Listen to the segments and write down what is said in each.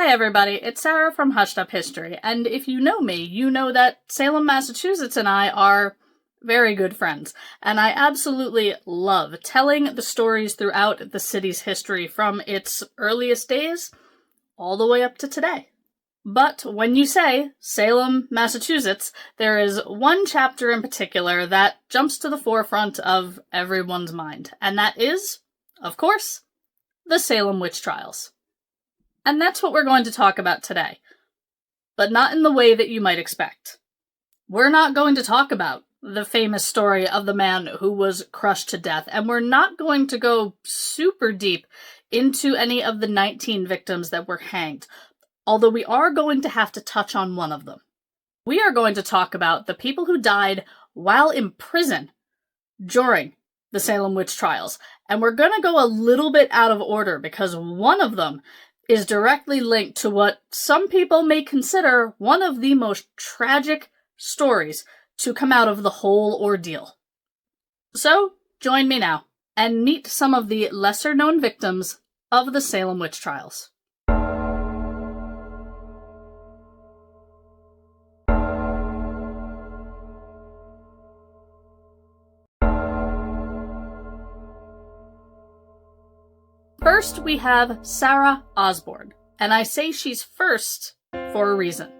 Hi everybody, it's Sarah from Hushed Up History, and if you know me, you know that Salem, Massachusetts and I are very good friends, and I absolutely love telling the stories throughout the city's history from its earliest days all the way up to today. But when you say Salem, Massachusetts, there is one chapter in particular that jumps to the forefront of everyone's mind, and that is, of course, the Salem Witch Trials. And that's what we're going to talk about today, but not in the way that you might expect. We're not going to talk about the famous story of the man who was crushed to death, and we're not going to go super deep into any of the 19 victims that were hanged, although we are going to have to touch on one of them. We are going to talk about the people who died while in prison during the Salem Witch Trials, and we're going to go a little bit out of order because one of them is directly linked to what some people may consider one of the most tragic stories to come out of the whole ordeal. So, join me now and meet some of the lesser-known victims of the Salem Witch Trials. First, we have Sarah Osborne, and I say she's first for a reason.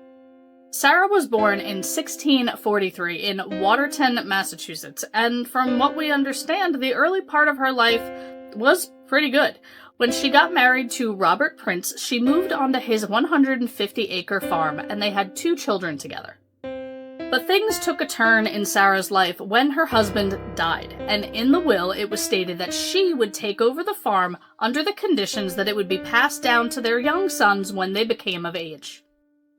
Sarah was born in 1643 in Watertown, Massachusetts, and from what we understand, the early part of her life was pretty good. When she got married to Robert Prince, she moved onto his 150-acre farm, and they had 2 children together. But things took a turn in Sarah's life when her husband died, and in the will it was stated that she would take over the farm under the conditions that it would be passed down to their young sons when they became of age.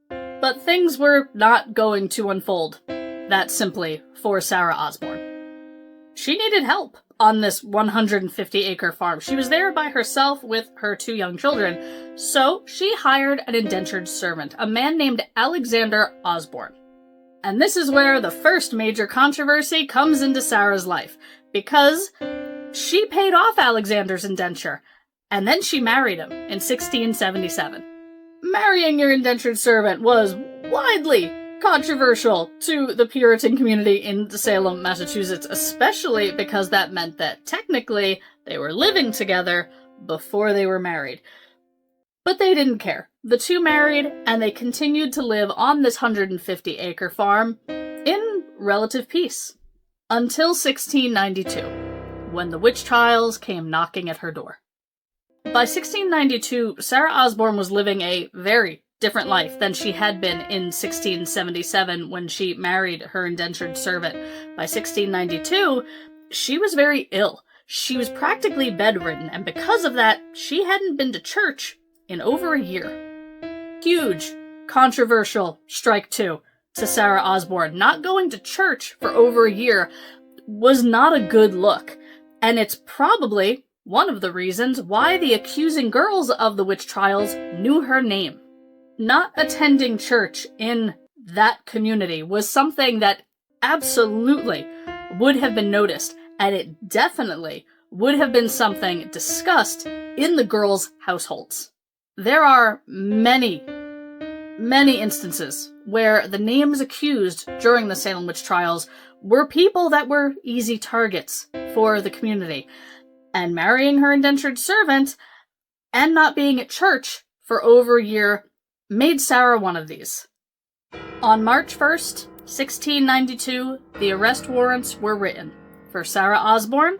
But things were not going to unfold that simply for Sarah Osborne. She needed help on this 150-acre farm. She was there by herself with her 2 young children, so she hired an indentured servant, a man named Alexander Osborne. And this is where the first major controversy comes into Sarah's life, because she paid off Alexander's indenture, and then she married him in 1677. Marrying your indentured servant was widely controversial to the Puritan community in Salem, Massachusetts, especially because that meant that technically they were living together before they were married. But they didn't care. The 2 married, and they continued to live on this 150-acre farm in relative peace. Until 1692, when the witch trials came knocking at her door. By 1692, Sarah Osborne was living a very different life than she had been in 1677 when she married her indentured servant. By 1692, she was very ill. She was practically bedridden, and because of that, she hadn't been to church in over a year. Huge, controversial strike 2 to Sarah Osborne. Not going to church for over a year was not a good look, and it's probably one of the reasons why the accusing girls of the witch trials knew her name. Not attending church in that community was something that absolutely would have been noticed, and it definitely would have been something discussed in the girls' households. There are many instances where the names accused during the Salem Witch Trials were people that were easy targets for the community. And marrying her indentured servant and not being at church for over a year made Sarah one of these. On March 1st, 1692, the arrest warrants were written for Sarah Osborne,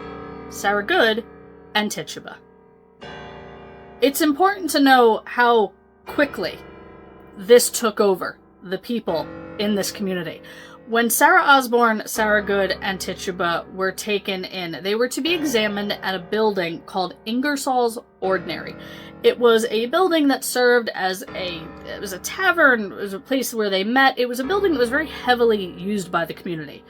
Sarah Good, and Tituba. It's important to know how quickly this took over the people in this community. When Sarah Osborne, Sarah Good, and Tituba were taken in, they were to be examined at a building called Ingersoll's Ordinary. It was a building that served as a tavern, it was a place where they met. It was a building that was very heavily used by the community.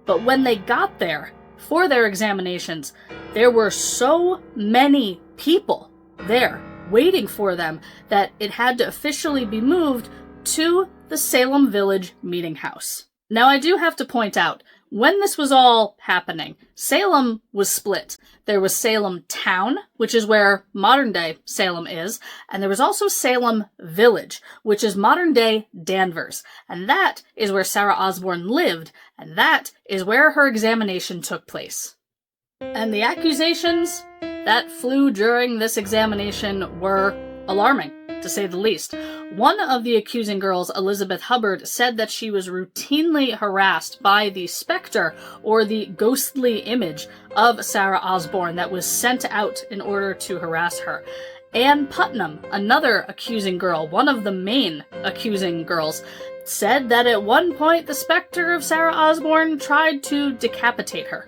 But when they got there for their examinations, there were so many people there waiting for them that it had to officially be moved to the Salem Village Meeting House. Now, I do have to point out, When this was all happening, Salem was split. There was Salem Town, which is where modern-day Salem is, and there was also Salem Village, which is modern-day Danvers, and that is where Sarah Osborne lived, and that is where her examination took place. And the accusations that flew during this examination were alarming, to say the least. One of the accusing girls, Elizabeth Hubbard, said that she was routinely harassed by the specter, or the ghostly image, of Sarah Osborne that was sent out in order to harass her. Anne Putnam, another accusing girl, one of the main accusing girls, said that at one point the specter of Sarah Osborne tried to decapitate her.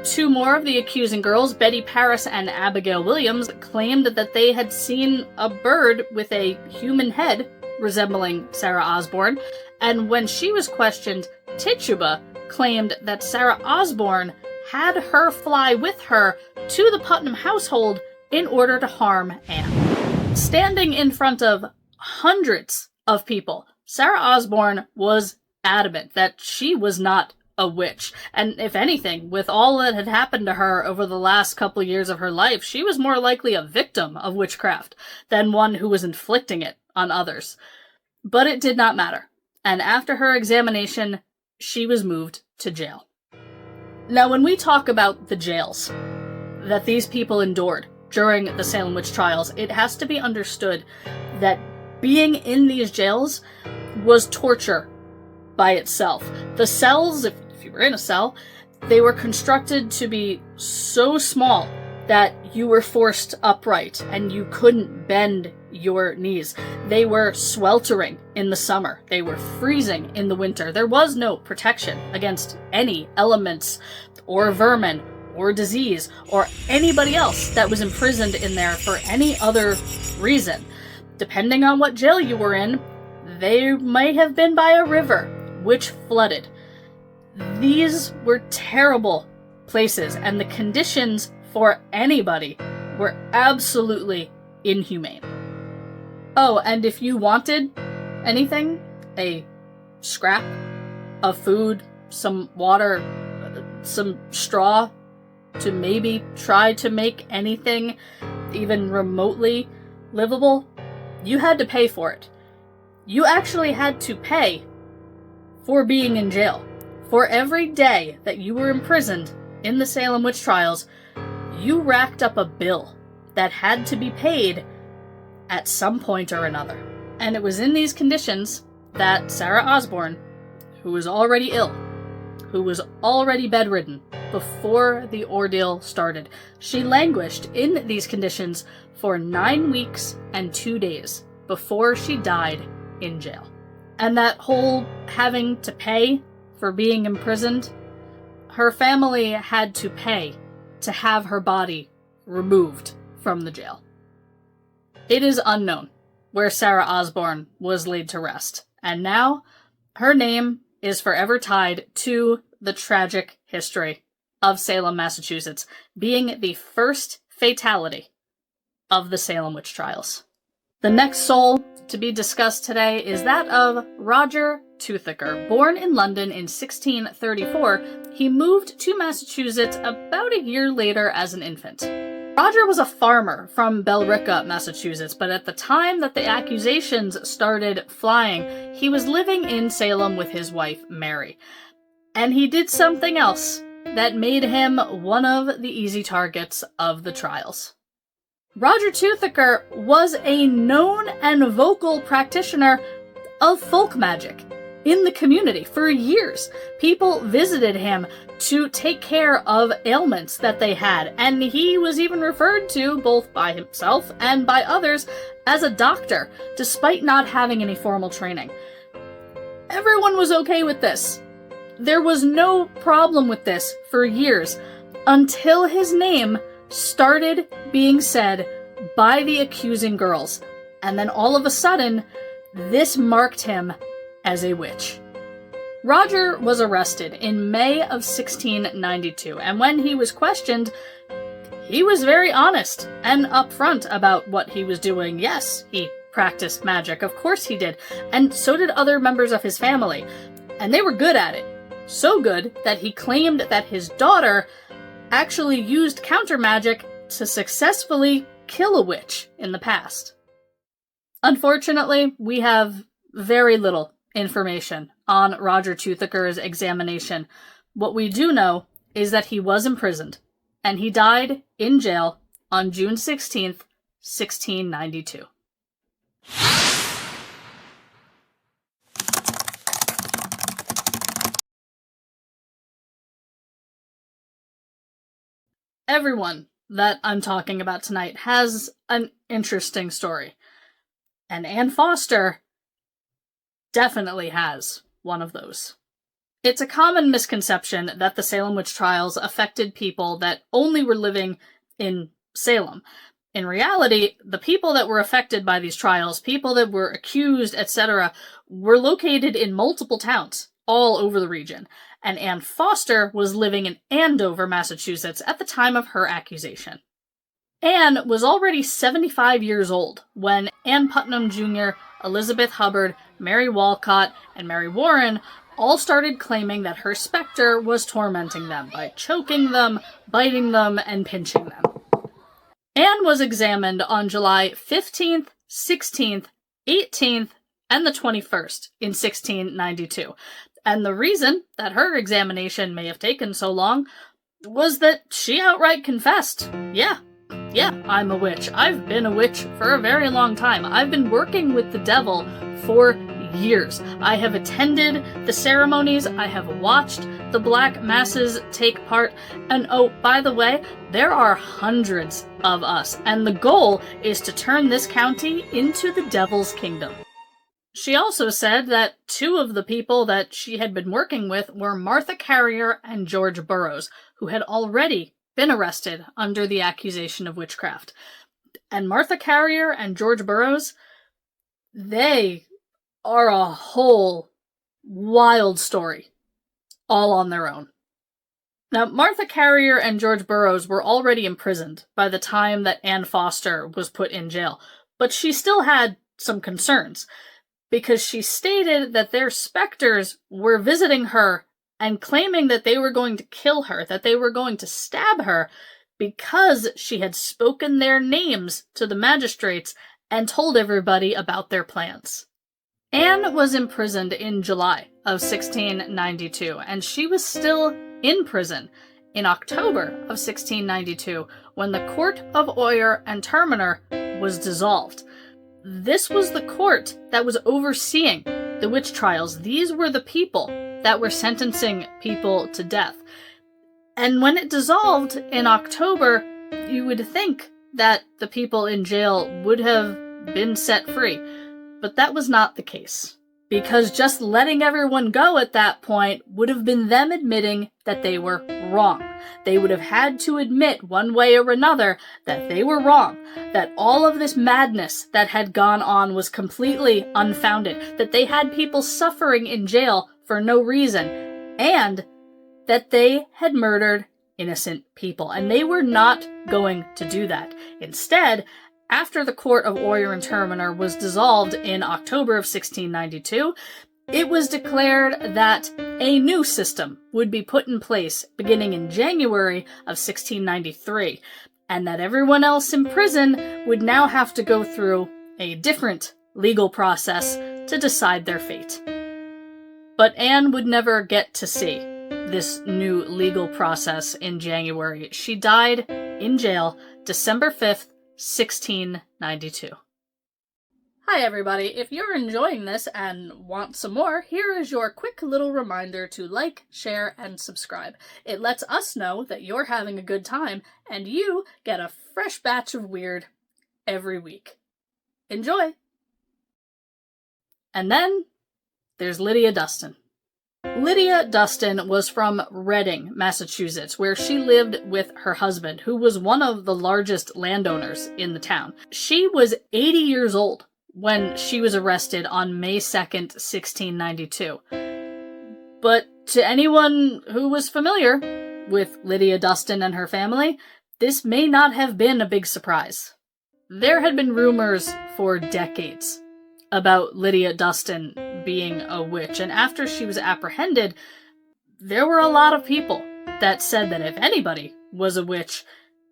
Two more of the accusing girls, Betty Paris and Abigail Williams, claimed that they had seen a bird with a human head resembling Sarah Osborne, and when she was questioned, Tituba claimed that Sarah Osborne had her fly with her to the Putnam household in order to harm Anne. Standing in front of hundreds of people, Sarah Osborne was adamant that she was not a witch, and if anything, with all that had happened to her over the last couple years of her life, she was more likely a victim of witchcraft than one who was inflicting it on others. But it did not matter, and after her examination, she was moved to jail. Now, when we talk about the jails that these people endured during the Salem Witch Trials, it has to be understood that being in these jails was torture by itself. The cells, if you were in a cell, they were constructed to be so small that you were forced upright and you couldn't bend your knees. They were sweltering in the summer. They were freezing in the winter. There was no protection against any elements or vermin or disease or anybody else that was imprisoned in there for any other reason. Depending on what jail you were in, they may have been by a river which flooded. These were terrible places, and the conditions for anybody were absolutely inhumane. Oh, and if you wanted anything, a scrap of food, some water, some straw, to maybe try to make anything even remotely livable, you had to pay for it. You actually had to pay for being in jail. For every day that you were imprisoned in the Salem Witch Trials, you racked up a bill that had to be paid at some point or another. And it was in these conditions that Sarah Osborne, who was already ill, who was already bedridden before the ordeal started, she languished in these conditions for 9 weeks and 2 days before she died in jail. And that whole having to pay for being imprisoned, her family had to pay to have her body removed from the jail. It is unknown where Sarah Osborne was laid to rest, and now her name is forever tied to the tragic history of Salem, Massachusetts, being the first fatality of the Salem Witch Trials. The next soul to be discussed today is that of Roger Toothaker. Born in London in 1634, he moved to Massachusetts about a year later as an infant. Roger was a farmer from Billerica, Massachusetts, but at the time that the accusations started flying, he was living in Salem with his wife, Mary. And he did something else that made him one of the easy targets of the trials. Roger Toothaker was a known and vocal practitioner of folk magic in the community. For years, people visited him to take care of ailments that they had, and he was even referred to, both by himself and by others, as a doctor, despite not having any formal training. Everyone was okay with this. There was no problem with this for years, until his name started being said by the accusing girls, and then all of a sudden, this marked him as a witch. Roger was arrested in May of 1692, and when he was questioned, he was very honest and upfront about what he was doing. Yes, he practiced magic, of course he did, and so did other members of his family, and they were good at it. So good that he claimed that his daughter actually used counter magic to successfully kill a witch in the past. Unfortunately, we have very little information on Roger Toothaker's examination. What we do know is that he was imprisoned, and he died in jail on June 16th, 1692. Everyone that I'm talking about tonight has an interesting story, and Anne Foster definitely has one of those. It's a common misconception that the Salem Witch Trials affected people that only were living in Salem. In reality, the people that were affected by these trials, people that were accused, etc., were located in multiple towns all over the region, and Anne Foster was living in Andover, Massachusetts at the time of her accusation. Anne was already 75 years old when Ann Putnam Jr., Elizabeth Hubbard, Mary Walcott, and Mary Warren all started claiming that her specter was tormenting them by choking them, biting them, and pinching them. Anne was examined on July 15th, 16th, 18th, and the 21st in 1692. And the reason that her examination may have taken so long was that she outright confessed, yeah, I'm a witch. I've been a witch for a very long time. I've been working with the devil for years. I have attended the ceremonies, I have watched the black masses take part, and oh, by the way, there are hundreds of us, and the goal is to turn this county into the devil's kingdom. She also said that two of the people that she had been working with were Martha Carrier and George Burroughs, who had already been arrested under the accusation of witchcraft. And Martha Carrier and George Burroughs, they are a whole wild story, all on their own. Now, Martha Carrier and George Burroughs were already imprisoned by the time that Anne Foster was put in jail, but she still had some concerns, because she stated that their specters were visiting her and claiming that they were going to kill her, that they were going to stab her, because she had spoken their names to the magistrates and told everybody about their plans. Anne was imprisoned in July of 1692, and she was still in prison in October of 1692 when the Court of Oyer and Terminer was dissolved. This was the court that was overseeing the witch trials. These were the people that were sentencing people to death. And when it dissolved in October, you would think that the people in jail would have been set free. But that was not the case, because just letting everyone go at that point would have been them admitting that they were wrong. They would have had to admit one way or another that they were wrong, that all of this madness that had gone on was completely unfounded, that they had people suffering in jail for no reason, and that they had murdered innocent people, and they were not going to do that. Instead, after the Court of Oyer and Terminer was dissolved in October of 1692, it was declared that a new system would be put in place beginning in January of 1693, and that everyone else in prison would now have to go through a different legal process to decide their fate. But Anne would never get to see this new legal process in January. She died in jail December 5th, 1692. Hi everybody, if you're enjoying this and want some more, here is your quick little reminder to like, share, and subscribe. It lets us know that you're having a good time, and you get a fresh batch of weird every week. Enjoy! And then, there's Lydia Dustin. Lydia Dustin was from Reading, Massachusetts, where she lived with her husband, who was one of the largest landowners in the town. She was 80 years old when she was arrested on May 2nd, 1692. But to anyone who was familiar with Lydia Dustin and her family, this may not have been a big surprise. There had been rumors for decades about Lydia Dustin being a witch, and after she was apprehended, there were a lot of people that said that if anybody was a witch,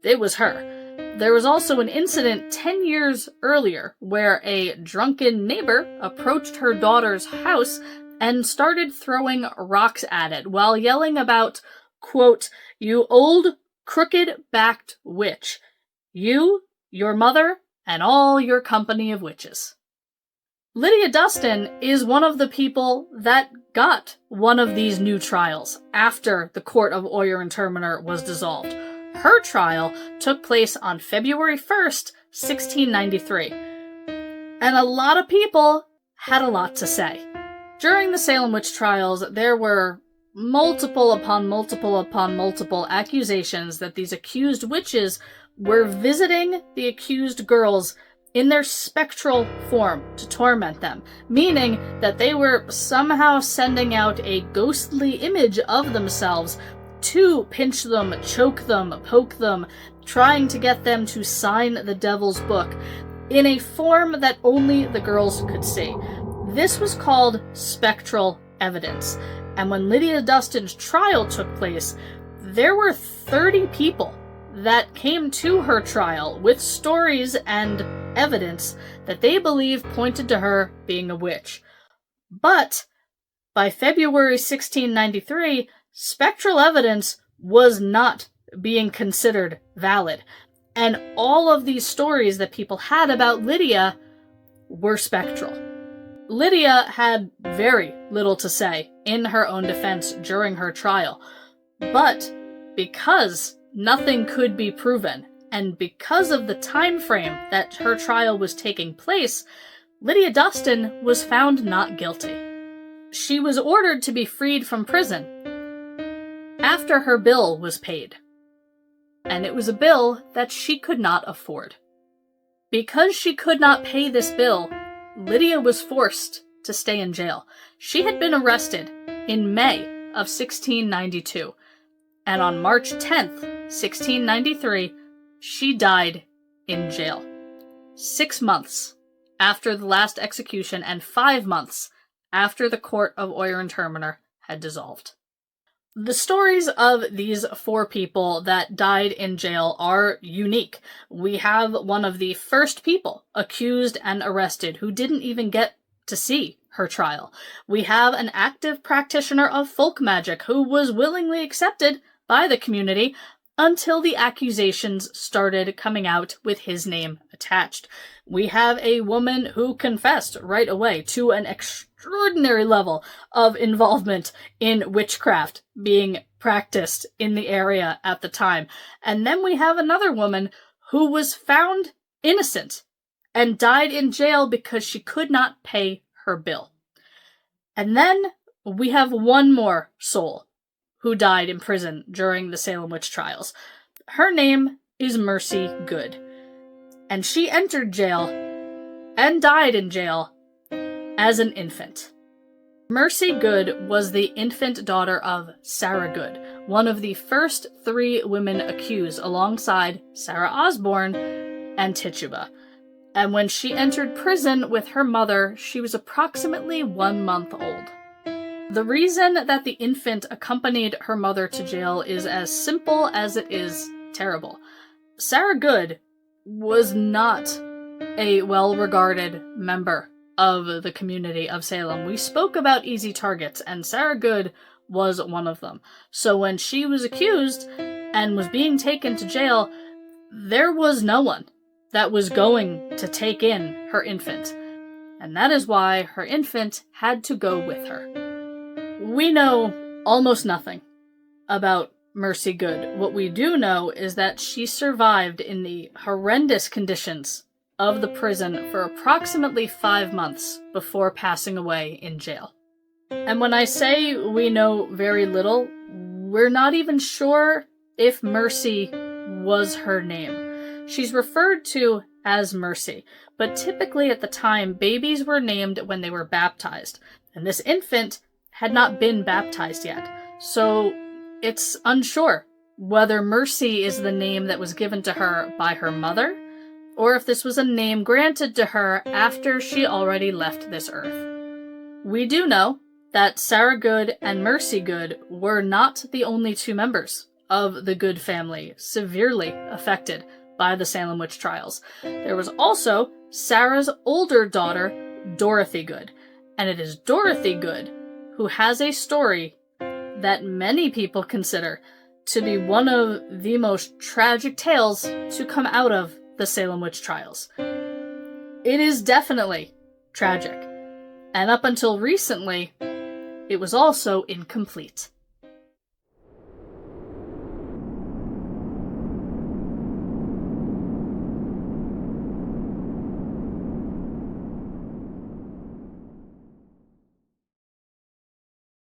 it was her. There was also an incident 10 years earlier where a drunken neighbor approached her daughter's house and started throwing rocks at it while yelling about, quote, "You old, crooked-backed witch. You, your mother, and all your company of witches." Lydia Dustin is one of the people that got one of these new trials after the Court of Oyer and Terminer was dissolved. Her trial took place on February 1st, 1693. And a lot of people had a lot to say. During the Salem Witch Trials, there were multiple upon multiple upon multiple accusations that these accused witches were visiting the accused girls in their spectral form to torment them, meaning that they were somehow sending out a ghostly image of themselves to pinch them, choke them, poke them, trying to get them to sign the devil's book in a form that only the girls could see. This was called spectral evidence, and when Lydia Dustin's trial took place, there were 30 people that came to her trial with stories and evidence that they believe pointed to her being a witch. But by February 1693, spectral evidence was not being considered valid, and all of these stories that people had about Lydia were spectral. Lydia had very little to say in her own defense during her trial, but because nothing could be proven, and because of the time frame that her trial was taking place, Lydia Dustin was found not guilty. She was ordered to be freed from prison after her bill was paid, and it was a bill that she could not afford. Because she could not pay this bill, Lydia was forced to stay in jail. She had been arrested in May of 1692, and on March 10th, 1693, she died in jail. 6 months after the last execution and 5 months after the Court of Oyer and Terminer had dissolved. The stories of these 4 people that died in jail are unique. We have one of the first people accused and arrested who didn't even get to see her trial. We have an active practitioner of folk magic who was willingly accepted by the community until the accusations started coming out with his name attached. We have a woman who confessed right away to an extraordinary level of involvement in witchcraft being practiced in the area at the time. And then we have another woman who was found innocent and died in jail because she could not pay her bill. And then we have one more soul who died in prison during the Salem Witch Trials. Her name is Mercy Good, and she entered jail and died in jail as an infant. Mercy Good was the infant daughter of Sarah Good, one of the first 3 women accused alongside Sarah Osborne and Tituba. And when she entered prison with her mother, she was approximately 1 month old. The reason that the infant accompanied her mother to jail is as simple as it is terrible. Sarah Good was not a well-regarded member of the community of Salem. We spoke about easy targets, and Sarah Good was one of them. So when she was accused and was being taken to jail, there was no one that was going to take in her infant. And that is why her infant had to go with her. We know almost nothing about Mercy Good. What we do know is that she survived in the horrendous conditions of the prison for approximately 5 months before passing away in jail. And when I say we know very little, we're not even sure if Mercy was her name. She's referred to as Mercy, but typically at the time, babies were named when they were baptized, and this infant had not been baptized yet, so it's unsure whether Mercy is the name that was given to her by her mother, or if this was a name granted to her after she already left this earth. We do know that Sarah Good and Mercy Good were not the only two members of the Good family severely affected by the Salem Witch Trials. There was also Sarah's older daughter, Dorothy Good, and it is Dorothy Good who has a story that many people consider to be one of the most tragic tales to come out of the Salem Witch Trials. It is definitely tragic, and up until recently, it was also incomplete.